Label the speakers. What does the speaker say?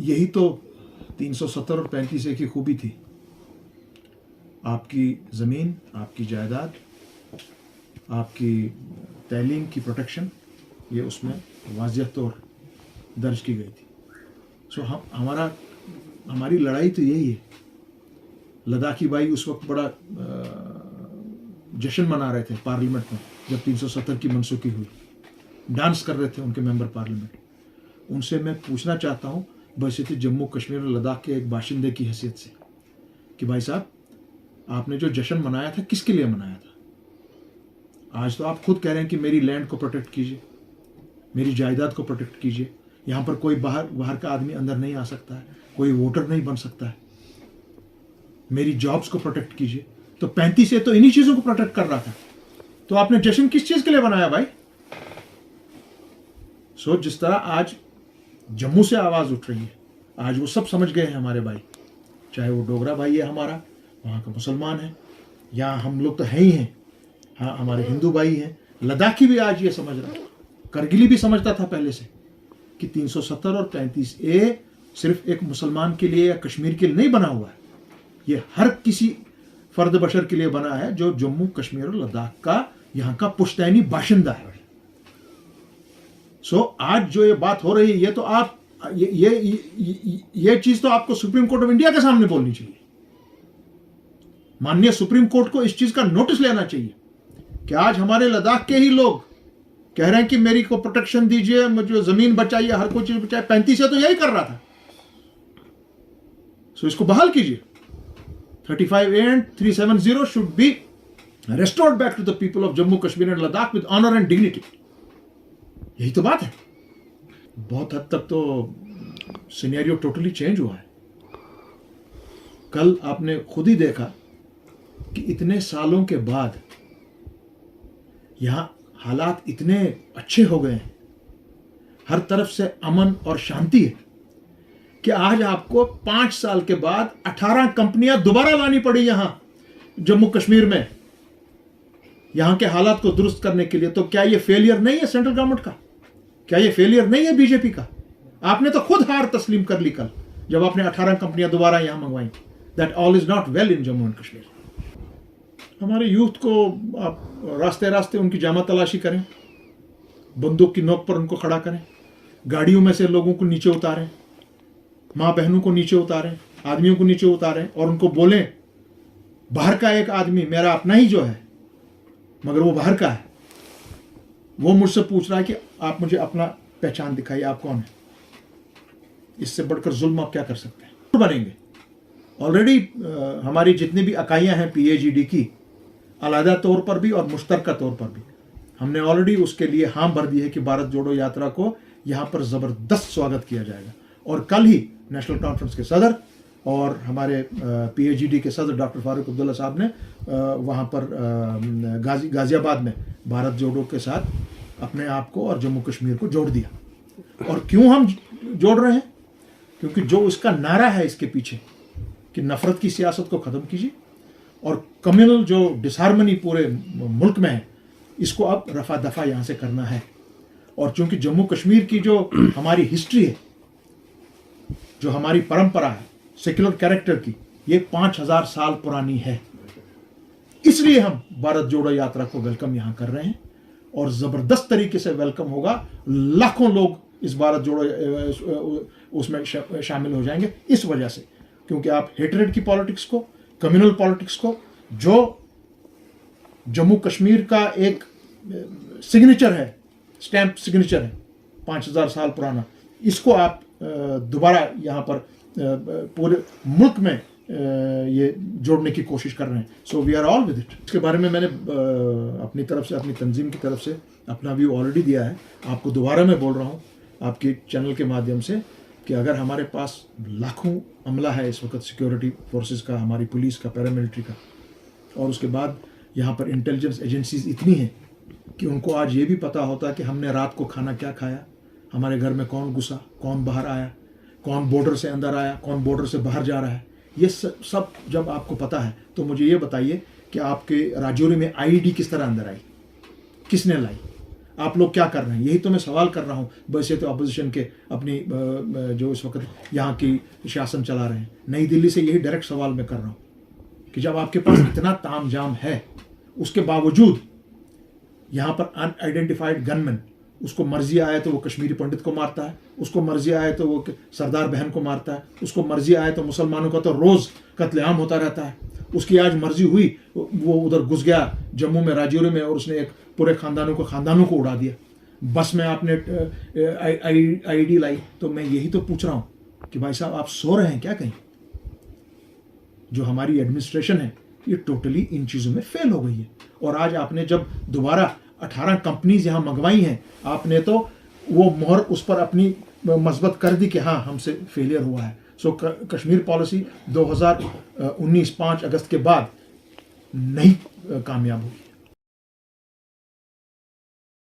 Speaker 1: यही तो 370 और 35A की खूबी थी। आपकी ज़मीन, आपकी जायदाद, आपकी तालीम की प्रोटेक्शन, ये उसमें वाज़िह तौर दर्ज की गई थी। सो हमारी लड़ाई तो यही है। लद्दाखी भाई उस वक्त बड़ा जश्न मना रहे थे पार्लियामेंट में जब 370 की मनसूखी हुई, डांस कर रहे थे उनके मेंबर पार्लियामेंट। उनसे मैं पूछना चाहता हूँ बशर्ते जम्मू कश्मीर और लद्दाख के एक बाशिंदे की हैसियत से कि भाई साहब, आपने जो जश्न मनाया था किसके लिए मनाया था? आज तो आप खुद कह रहे हैं कि मेरी लैंड को प्रोटेक्ट कीजिए, मेरी जायदाद को प्रोटेक्ट कीजिए, यहाँ पर कोई बाहर का आदमी अंदर नहीं आ सकता है, कोई वोटर नहीं बन सकता है, मेरी जॉब्स को प्रोटेक्ट कीजिए। तो 35A तो इन्हीं चीजों को प्रोटेक्ट कर रहा था। तो आपने जश्न किस चीज के लिए बनाया भाई? सो जिस तरह आज जम्मू से आवाज उठ रही है, आज वो सब समझ गए हैं हमारे भाई, चाहे वो डोगरा भाई है हमारा, वहाँ का मुसलमान है, या हम लोग तो हैं ही हैं, हाँ हमारे हिंदू भाई हैं, लद्दाखी भी आज ये समझ रहा है, करगिली भी समझता था पहले से कि 370 और 35A सिर्फ एक मुसलमान के लिए या कश्मीर के लिए नहीं बना हुआ है, ये हर किसी फर्द बशर के लिए बना है जो जम्मू कश्मीर और लद्दाख का यहाँ का पुश्तैनी बाशिंदा है। सो आज जो ये बात हो रही है, ये तो आप ये चीज तो आपको सुप्रीम कोर्ट ऑफ इंडिया के सामने बोलनी चाहिए। माननीय सुप्रीम कोर्ट को इस चीज का नोटिस लेना चाहिए कि आज हमारे लद्दाख के ही लोग कह रहे हैं कि मेरी को प्रोटेक्शन दीजिए, मुझे जमीन बचाइए, हर कोई चीज बचाइए। 35A तो यही कर रहा था। सो इसको बहाल कीजिए। 35A and 370 should be restored back to the people of Jammu, Kashmir and Ladakh with honor and dignity. यही तो बात है। बहुत हद तक तो सिनेरियो टोटली चेंज हुआ है। कल आपने खुद ही देखा कि इतने सालों के बाद यहां हालात इतने अच्छे हो गए हैं, हर तरफ से अमन और शांति है कि आज आपको 5 साल के बाद 18 कंपनियां दोबारा लानी पड़ी यहां जम्मू कश्मीर में, यहां के हालात को दुरुस्त करने के लिए। तो क्या यह फेलियर नहीं है सेंट्रल गवर्नमेंट का? क्या यह फेलियर नहीं है बीजेपी का? आपने तो खुद हार तस्लीम कर ली कल जब आपने 18 कंपनियां दोबारा यहां मंगवाई। That all is not well in Jammu and Kashmir. हमारे यूथ को आप रास्ते रास्ते उनकी जामा तलाशी करें, बंदूक की नोक पर उनको खड़ा करें, गाड़ियों में से लोगों को नीचे उतारें, माँ बहनों को नीचे उतारें, आदमियों को नीचे उतारें और उनको बोलें बाहर का एक आदमी मेरा अपना ही जो है, मगर वो बाहर का है, वो मुझसे पूछ रहा है कि आप मुझे अपना पहचान दिखाइए, आप कौन है। इससे बढ़कर जुल्म आप क्या कर सकते हैं? बनेंगे। ऑलरेडी हमारी जितनी भी इकाइयां हैं PAGD की, अलहदा तौर पर भी और मुश्तरका तौर पर भी, हमने ऑलरेडी उसके लिए हाँ भर दी है कि भारत जोड़ो यात्रा को यहाँ पर ज़बरदस्त स्वागत किया जाएगा। और कल ही नेशनल कॉन्फ्रेंस के सदर और हमारे PAGD के सदर डॉक्टर फारूक अब्दुल्ला साहब ने वहाँ पर गाजियाबाद में भारत जोड़ो के साथ अपने आप को और जम्मू कश्मीर को जोड़ दिया। और क्यों हम जोड़ रहे हैं? क्योंकि जो उसका नारा है इसके पीछे कि नफरत की सियासत को ख़त्म कीजिए और कम्युनल जो डिसहार्मनी पूरे मुल्क में है, इसको अब रफा दफा यहाँ से करना है। और चूंकि जम्मू कश्मीर की जो हमारी हिस्ट्री है, जो हमारी परंपरा है सेक्युलर कैरेक्टर की, ये 5000 साल पुरानी है, इसलिए हम भारत जोड़ो यात्रा को वेलकम यहाँ कर रहे हैं और ज़बरदस्त तरीके से वेलकम होगा। लाखों लोग इस भारत जोड़ो उसमें शामिल हो जाएंगे इस वजह से, क्योंकि आप हेटरेड की पॉलिटिक्स को, कम्युनल पॉलिटिक्स को, जो जम्मू कश्मीर का एक सिग्नेचर है, स्टैंप सिग्नेचर है 5000 साल पुराना, इसको आप दोबारा यहाँ पर पूरे मुल्क में ये जोड़ने की कोशिश कर रहे हैं। So we are all with it. इसके बारे में मैंने अपनी तरफ से, अपनी तंजीम की तरफ से अपना व्यू ऑलरेडी दिया है। आपको दोबारा मैं बोल रहा हूँ आपके चैनल के माध्यम से कि अगर हमारे पास लाखों अमला है इस वक्त, सिक्योरिटी फोर्सेस का, हमारी पुलिस का, पैरामिलिट्री का, और उसके बाद यहाँ पर इंटेलिजेंस एजेंसीज इतनी हैं कि उनको आज ये भी पता होता है कि हमने रात को खाना क्या खाया, हमारे घर में कौन घुसा, कौन बाहर आया, कौन बॉर्डर से अंदर आया, कौन बॉर्डर से बाहर जा रहा है। ये सब जब आपको पता है तो मुझे ये बताइए कि आपके राजौरी में IED किस तरह अंदर आई, किसने लाई? आप लोग क्या कर रहे हैं? यही तो मैं सवाल कर रहा हूँ। वैसे तो अपोजिशन के अपनी जो इस वक्त यहाँ की शासन चला रहे हैं, नई दिल्ली से यही डायरेक्ट सवाल मैं कर रहा हूँ कि जब आपके पास इतना तामझाम है, उसके बावजूद यहाँ पर अनआइडेंटिफाइड गनमैन, उसको मर्जी आए तो वो कश्मीरी पंडित को मारता है, उसको मर्जी आए तो वो सरदार बहन को मारता है, उसको मर्जी आए तो मुसलमानों का तो रोज़ कत्लेआम होता रहता है। उसकी आज मर्जी हुई वो उधर घुस गया जम्मू में, राजौरी में, और उसने एक पूरे खानदानों को उड़ा दिया। बस में आपने आईडी लाई। तो मैं यही तो पूछ रहा हूँ कि भाई साहब, आप सो रहे हैं क्या कहीं? जो हमारी एडमिनिस्ट्रेशन है ये टोटली इन चीज़ों में फेल हो गई है। और आज आपने जब दोबारा 18 कंपनीज यहाँ मंगवाई हैं, आपने तो वो मोहर उस पर अपनी मस्बत कर दी कि हाँ, हमसे फेलियर हुआ है। सो कश्मीर पॉलिसी 2019 5 अगस्त के बाद नहीं कामयाब हुई।